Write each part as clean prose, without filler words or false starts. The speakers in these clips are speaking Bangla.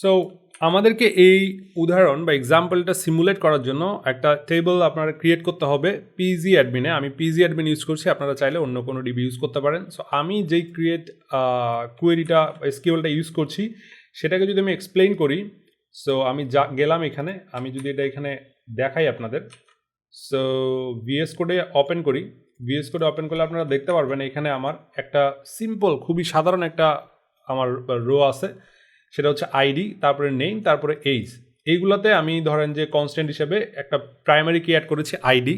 সো আমাদেরকে এই উদাহরণ বা এক্সাম্পলটা সিমুলেট করার জন্য একটা টেবল আপনারা ক্রিয়েট করতে হবে পিজি অ্যাডমিনে। আমি পিজি অ্যাডমিন ইউজ করছি, আপনারা চাইলে অন্য কোনো ডিবি ইউজ করতে পারেন। সো আমি যেই ক্রিয়েট কোয়েরিটা এসকিউএলটা ইউজ করছি সেটাকে যদি আমি এক্সপ্লেইন করি, সো আমি গেলাম এখানে, আমি যদি এটা এখানে দেখাই আপনাদের। সো ভিএস কোডে ওপেন করি, ভিএস কোডে ওপেন করলে আপনারা দেখতে পারবেন এখানে আমার একটা সিম্পল খুবই সাধারণ একটা আমার রো আছে, সেটা হচ্ছে আইডি, তারপরে নেম, তারপরে এইজ। এইগুলোতে আমি ধরেন যে কনস্ট্যান্ট হিসেবে একটা প্রাইমারি কি অ্যাড করেছি আইডি।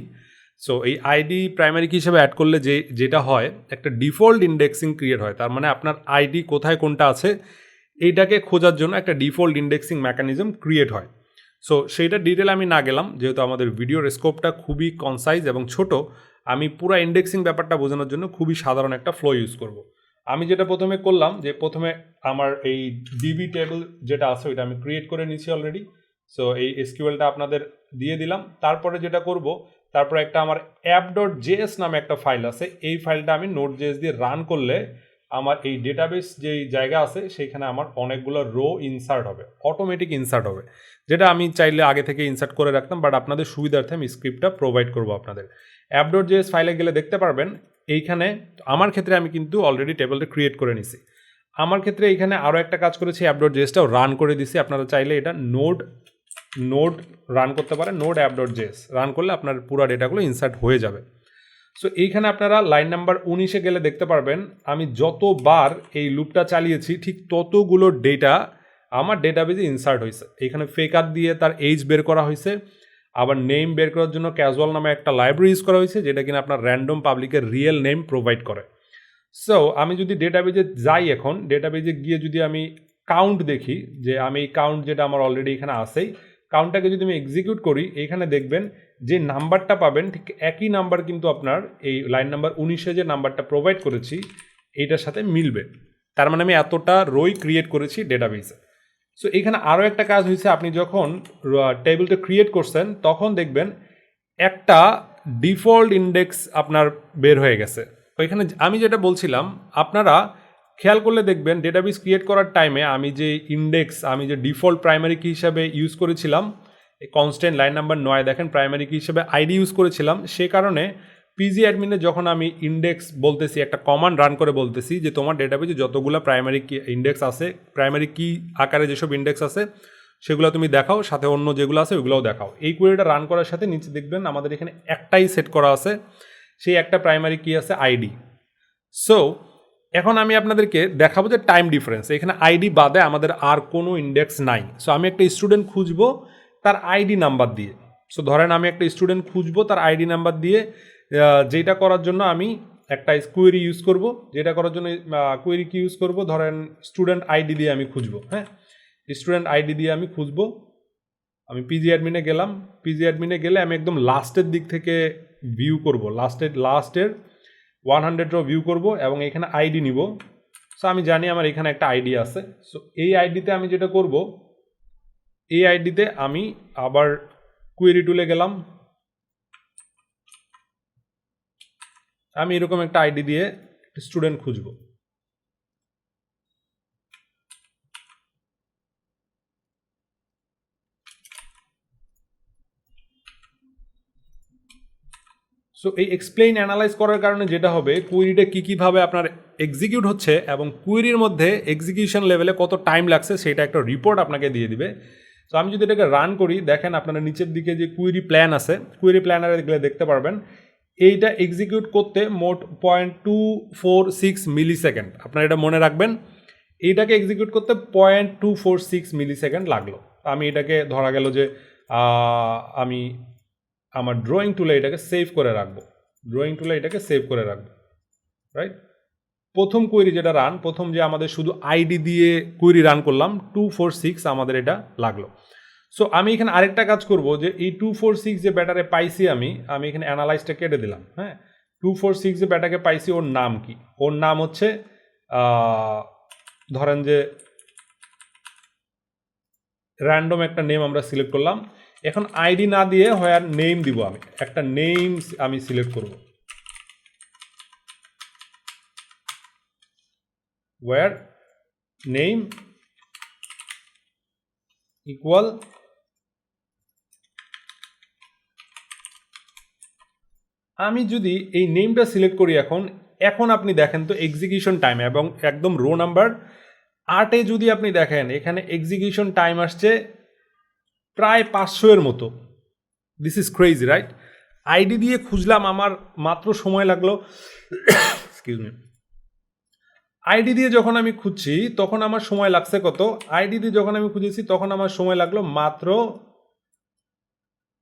সো এই আইডি প্রাইমারি কি হিসেবে অ্যাড করলে যেটা হয়, একটা ডিফল্ট ইন্ডেক্সিং ক্রিয়েট হয়। তার মানে আপনার আইডি কোথায় কোনটা আছে এইটাকে খোঁজার জন্য একটা ডিফল্ট ইন্ডেক্সিং মেকানিজম ক্রিয়েট হয়। সো সেইটা ডিটেল আমি না গেলাম, যেহেতু আমাদের ভিডিওর স্কোপটা খুবই কনসাইজ এবং ছোট, আমি পুরো ইন্ডেক্সিং ব্যাপারটা বোঝানোর জন্য খুবই সাধারণ একটা ফ্লো ইউজ করব। আমি যেটা প্রথমে করলাম যে প্রথমে আমার এই ডিবি টেবল যেটা আছে ওইটা আমি ক্রিয়েট করে নিয়েছি অলরেডি। সো এই এসকিউএলটা আপনাদের দিয়ে দিলাম। তারপরে যেটা করব, তারপরে একটা আমার app.js নামে একটা ফাইল আছে, এই ফাইলটা আমি Node.js দিয়ে রান করলে আমার এই ডেটাবেস যেই জায়গা আছে সেইখানে আমার অনেকগুলো রো ইনসার্ট হবে, অটোমেটিক ইনসার্ট হবে, যেটা আমি চাইলে আগে থেকে ইনসার্ট করে রাখতাম, বাট আপনাদের সুবিধার্থে আমি স্ক্রিপ্টটা প্রোভাইড করবো আপনাদের। app.js ফাইলে গেলে দেখতে পারবেন এইখানে আমার ক্ষেত্রে আমি কিন্তু অলরেডি টেবলটা ক্রিয়েট করে নিছি। আমার ক্ষেত্রে এইখানে আরও একটা কাজ করেছি, app.jsটাও রান করে দিছি। আপনারা চাইলে এটা নোড রান করতে পারেন, নোড app.js রান করলে আপনার পুরো ডেটাগুলো ইনসার্ট হয়ে যাবে। সো এইখানে আপনারা লাইন নাম্বার 19-এ গেলে দেখতে পারবেন আমি যতবার এই লুপটা চালিয়েছি ঠিক ততগুলো ডেটা আমার ডেটাবেজে ইনসার্ট হয়েছে। এখানে ফেকার দিয়ে তার এইজ বের করা হয়েছে, আবার নেম বের করার জন্য ক্যাজুয়াল নামে একটা লাইব্রেরি ইউজ করা হয়েছে, যেটা কিনা আপনার র্যান্ডম পাবলিকের রিয়েল নেম প্রোভাইড করে। সো আমি যদি ডেটাবেজে যাই, এখন ডেটাবেজে গিয়ে যদি আমি কাউন্ট দেখি, যে আমি কাউন্ট যেটা আমার অলরেডি এখানে আসেই, কাউন্টটাকে যদি আমি এক্সিকিউট করি, এখানে দেখবেন যে নাম্বারটা পাবেন ঠিক একই নাম্বার কিন্তু আপনার এই লাইন নাম্বার 19-এ যে নাম্বারটা প্রোভাইড করেছি এইটার সাথে মিলবে। তার মানে আমি এতটা রোই ক্রিয়েট করেছি ডেটাবেসে। সো এখানে আরও একটা কাজ হয়েছে, আপনি যখন টেবিলটা ক্রিয়েট করছেন তখন দেখবেন একটা ডিফল্ট ইন্ডেক্স আপনার বের হয়ে গেছে। ওইখানে আমি যেটা বলছিলাম, আপনারা খেয়াল করলে দেখবেন ডেটাবেস ক্রিয়েট করার টাইমে আমি যে ইন্ডেক্স, আমি যে ডিফল্ট প্রাইমারি কি হিসাবে ইউজ করেছিলাম কনস্ট্যান্ট লাইন নাম্বার 9, দেখেন প্রাইমারি কি হিসেবে আইডি ইউজ করেছিলাম। সে কারণে পিজি অ্যাডমিনে যখন আমি ইন্ডেক্স বলতেছি, একটা কমান্ড রান করে বলতেছি যে তোমার ডেটাবেজে যতগুলো প্রাইমারি কি ইন্ডেক্স আছে, প্রাইমারি কি আকারে যেসব ইন্ডেক্স আছে সেগুলো তুমি দেখাও, সাথে অন্য যেগুলো আছে ওইগুলোও দেখাও। এই কোয়েরিটা রান করার সাথে নিচে দেখবেন আমাদের এখানে একটাই সেট করা আছে, সেই একটা প্রাইমারি কি আছে আইডি। সো এখন আমি আপনাদেরকে দেখাবো যে টাইম ডিফারেন্স, এখানে আইডি বাদে আমাদের আর কোনো ইন্ডেক্স নাই। সো আমি একটা স্টুডেন্ট খুঁজবো তার আইডি নাম্বার দিয়ে। সো ধরেন আমি একটা স্টুডেন্ট খুঁজবো তার আইডি নাম্বার দিয়ে, যেটা করার জন্য আমি একটা কোয়েরি ইউজ করব, যেটা করার জন্য কোয়েরি কি ইউজ করব, ধরেন স্টুডেন্ট আইডি দিয়ে আমি খুঁজবো। হ্যাঁ, স্টুডেন্ট আইডি দিয়ে আমি খুঁজবো। আমি পিজি অ্যাডমিনে গেলাম, পিজি অ্যাডমিনে গেলে আমি একদম লাস্টের দিক থেকে ভিউ করব, লাস্টের 100 রো ভিউ করব এবং এখানে আইডি নিব। সো আমি জানি আমার এখানে একটা আইডি আছে। সো এই আইডিতে আমি যেটা করব, এই আইডিতে আমি আবার কোয়েরি টুলে গেলাম, আমি এরকম একটা আইডি দিয়ে স্টুডেন্ট খুঁজব। সো এই এক্সপ্লেইন অ্যানালাইজ করার কারণে যেটা হবে, কুয়েরিটা কীভাবে আপনার এক্সিকিউট হচ্ছে এবং কুয়েরির মধ্যে এক্সিকিউশন লেভেলে কত টাইম লাগছে সেটা একটা রিপোর্ট আপনাকে দিয়ে দিবে। সো আমি যদি এটাকে রান করি, দেখেন আপনারা নিচের দিকে যে কুয়েরি প্ল্যান আছে, কুয়েরি প্ল্যানারে গেলে দেখতে পারবেন এইটা এক্সিকিউট করতে মোট 0.246 মিলি সেকেন্ড। আপনারা এটা মনে রাখবেন, এইটাকে এক্সিকিউট করতে 0.246 মিলি সেকেন্ড লাগলো। আমি এটাকে ধরা গেল যে আমি আমার ড্রয়িং টুলে এটাকে সেভ করে রাখবো, ড্রয়িং টুলে এটাকে সেভ করে রাখবো, রাইট। প্রথম কোয়েরি যেটা রান, প্রথম যে আমাদের শুধু আইডি দিয়ে কোয়েরি রান করলাম 246 আমাদের এটা লাগলো। সো আমি এখানে আরেকটা কাজ করব যে এই 246 যে ব্যাটারে পাইছি আমি এখানে অ্যানালাইজটা কেটে দিলাম। হ্যাঁ, 246 যে ব্যাটাকে পাইছি ওর নাম কি, ওর নাম হচ্ছে ধরেন যে র্যান্ডম একটা নেম আমরা সিলেক্ট করলাম। এখন আইডি না দিয়ে হোয়ার নেম দিব, আমি একটা নেম আমি সিলেক্ট করব, হোয়ার নেম ইকুয়াল আমি যদি এই নেমটা সিলেক্ট করি এখন আপনি দেখেন তো এক্সিকিউশন টাইম এবং একদম রো নাম্বার 8-এ যদি আপনি দেখেন এখানে এক্সিকিউশন টাইম আসছে প্রায় 500 এর মতো। This is crazy right. ID দিয়ে খুঁজলাম, আমার মাত্র সময় লাগলো এক্সকিউজ মি, আইডি দিয়ে যখন আমি খুঁজছি তখন আমার সময় লাগছে কত, আইডি দিয়ে যখন আমি খুঁজেছি তখন আমার সময় লাগলো মাত্র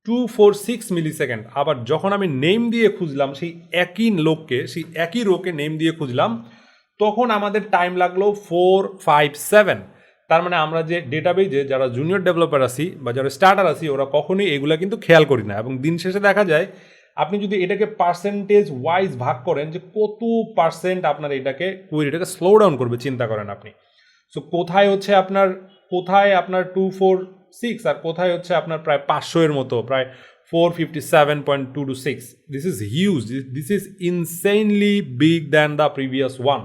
246 মিলি সেকেন্ড। আবার যখন আমি নেম দিয়ে খুঁজলাম সেই একই লোককে, সেই একই রোকে নেম দিয়ে খুঁজলাম, তখন আমাদের টাইম লাগলো 457। তার মানে আমরা যে ডেটাবেজে যারা জুনিয়র ডেভেলপার আছি বা যারা স্টার্টার আছি ওরা কখনোই এগুলা কিন্তু খেয়াল করি না। এবং দিন শেষে দেখা যায় আপনি যদি এটাকে পার্সেন্টেজ ওয়াইজ ভাগ করেন যে কত পার্সেন্ট আপনার এটাকে কোয়েরিটাকে স্লো ডাউন করবে, চিন্তা করেন আপনি। সো কোথায় আপনার 246 আর কোথায় হচ্ছে আপনার প্রায় 500 এর মতো, প্রায় 457.226। This is huge, this is insanely big than the previous one.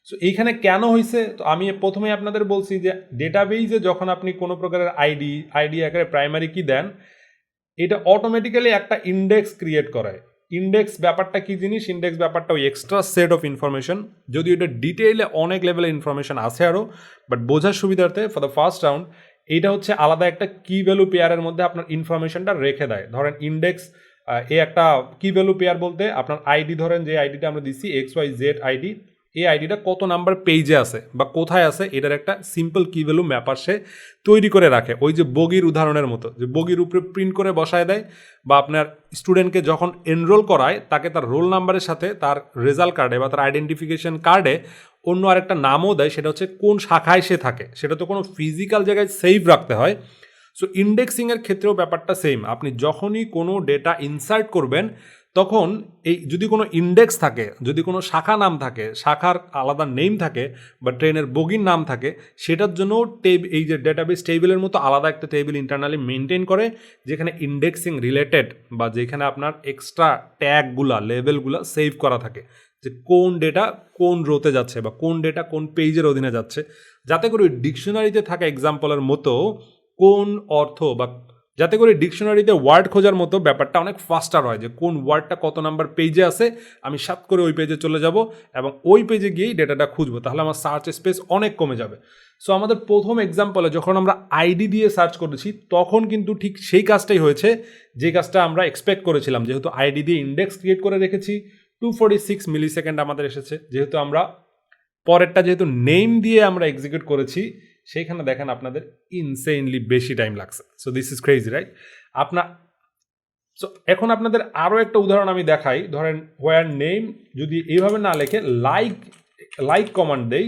So এইখানে কেন হয়েছে, তো আমি প্রথমেই আপনাদের বলছি যে ডেটাবেজে যখন আপনি কোনো প্রকারের আইডি আকারে প্রাইমারি কি দেন, এটা অটোমেটিক্যালি একটা ইন্ডেক্স ক্রিয়েট করে। ইন্ডেক্স ব্যাপারটা কি জিনিস, ইন্ডেক্স ব্যাপারটা ওই এক্সট্রা সেট অফ ইনফরমেশন, যদিও এটা ডিটেইলে অনেক লেভেলের ইনফরমেশন আছে আরও, বাট বোঝার সুবিধার্থে ফর দ্য ফার্স্ট রাউন্ড এইটা হচ্ছে আলাদা একটা কি ভ্যালু পেয়ারের মধ্যে আপনার ইনফরমেশনটা রেখে দেয়। ধরেন ইন্ডেক্স এ একটা কি ভ্যালু পেয়ার বলতে আপনার আইডি, ধরেন যে আইডিটা আমরা দিচ্ছি XYZ আইডি, এই আইডিটা কত নাম্বার পেজে আছে বা কোথায় আছে এটার একটা সিম্পল কি ভ্যালু ম্যাপার সে তৈরি করে রাখে। ওই যে বগির উদাহরণের মতো, যে বগির উপরে প্রিন্ট করে বসায় দেয়, বা আপনার স্টুডেন্টকে যখন এনরোল করায় তাকে তার রোল নাম্বারের সাথে তার রেজাল্ট কার্ডে বা তার আইডেন্টিফিকেশন কার্ডে অন্য আরেকটা নামও দেয়, সেটা হচ্ছে কোন শাখায় সে থাকে, সেটা তো কোনো ফিজিক্যাল জায়গায় সেভ রাখতে হয়। সো ইন্ডেক্সিংয়ের ক্ষেত্রেও ব্যাপারটা সেম। আপনি যখনই কোনো ডেটা ইনসার্ট করবেন তখন এই যদি কোনো ইন্ডেক্স থাকে, যদি কোনো শাখা নাম থাকে, শাখার আলাদা নেম থাকে বা ট্রেনের বগির নাম থাকে, সেটার জন্য এই যে ডেটাবেস টেবিলের মতো আলাদা একটা টেবিল ইন্টারনালি মেনটেন করে, যেখানে ইন্ডেক্সিং রিলেটেড বা যেখানে আপনার এক্সট্রা ট্যাগগুলা লেভেলগুলা সেভ করা থাকে, যে কোন ডেটা কোন রোতে যাচ্ছে বা কোন ডেটা কোন পেজের অধীনে যাচ্ছে, যাতে করে ডিকশনারিতে থাকা এক্সাম্পলের মতো কোন অর্থ বা যাতে করে ডিকশনারিতে ওয়ার্ড খোঁজার মতো ব্যাপারটা অনেক ফাস্টার হয়, যে কোন ওয়ার্ডটা কত নাম্বার পেজে আছে, আমি সাত করে ওই পেজে চলে যাব এবং ওই পেজে গিয়েই ডেটাটা খুঁজবো, তাহলে আমার সার্চ স্পেস অনেক কমে যাবে। সো আমাদের প্রথম এক্সাম্পলে যখন আমরা আইডি দিয়ে সার্চ করেছি তখন কিন্তু ঠিক সেই কাজটাই হয়েছে, যে কাজটা আমরা এক্সপেক্ট করেছিলাম। যেহেতু আইডি দিয়ে ইন্ডেক্স ক্রিয়েট করে রেখেছি, 246 মিলি সেকেন্ড আমাদের এসেছে। যেহেতু আমরা পরেরটা যেহেতু নেম দিয়ে আমরা এক্সিকিউট করেছি, সেইখানে দেখেন আপনাদের ইনসেইনলি বেশি টাইম লাগছে। So this is crazy right. So এখন আপনাদের আরও একটা উদাহরণ আমি দেখাই। ধরেন হোয়ার নেম যদি এইভাবে না লেখে লাইক কমান্ড দেই,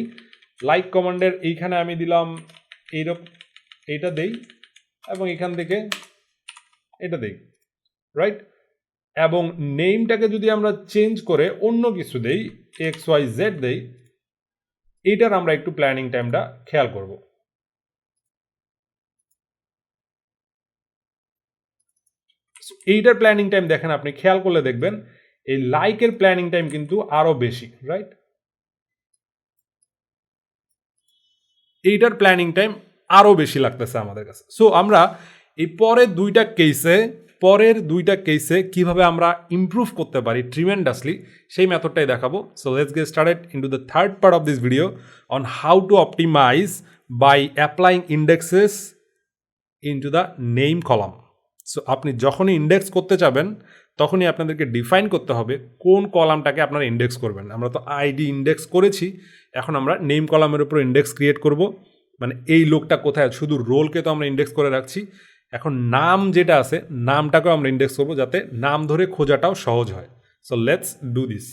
লাইক কমান্ডের এইখানে আমি দিলাম এইটা দেই এবং এখান থেকে এটা দেই, রাইট। এবং নেমটাকে যদি আমরা চেঞ্জ করে অন্য কিছু দেই, XYZ দেই, এইটার আমরা একটু প্ল্যানিং টাইমটা খেয়াল করব। এইটার প্ল্যানিং টাইম দেখেন, আপনি খেয়াল করলে দেখবেন এই লাইকের প্ল্যানিং টাইম কিন্তু আরো বেশি, রাইট। এইটার প্ল্যানিং টাইম আরো বেশি লাগতেছে আমাদের কাছে। সো আমরা এই পরের দুইটা কেসে কিভাবে আমরা ইমপ্রুভ করতে পারি ট্রিমেন্ডাসলি, সেই মেথডটাই দেখাবো। So let's get started into the third part of this video on how to optimize by applying indexes into the name column. So আপনি যখনই ইন্ডেক্স করতে চাবেন তখনই আপনাদেরকে ডিফাইন করতে হবে কোন কলামটাকে আপনারা ইন্ডেক্স করবেন। আমরা তো আইডি ইন্ডেক্স করেছি, এখন আমরা নেম কলামের উপর ইন্ডেক্স ক্রিয়েট করব। মানে এই লোকটা কোথায়, শুধু রোলকে তো আমরা ইন্ডেক্স করে রাখছি, এখন নাম যেটা আছে নামটাকেও আমরা ইন্ডেক্স করব, যাতে নাম ধরে খোঁজাটাও সহজ হয়। So let's do this.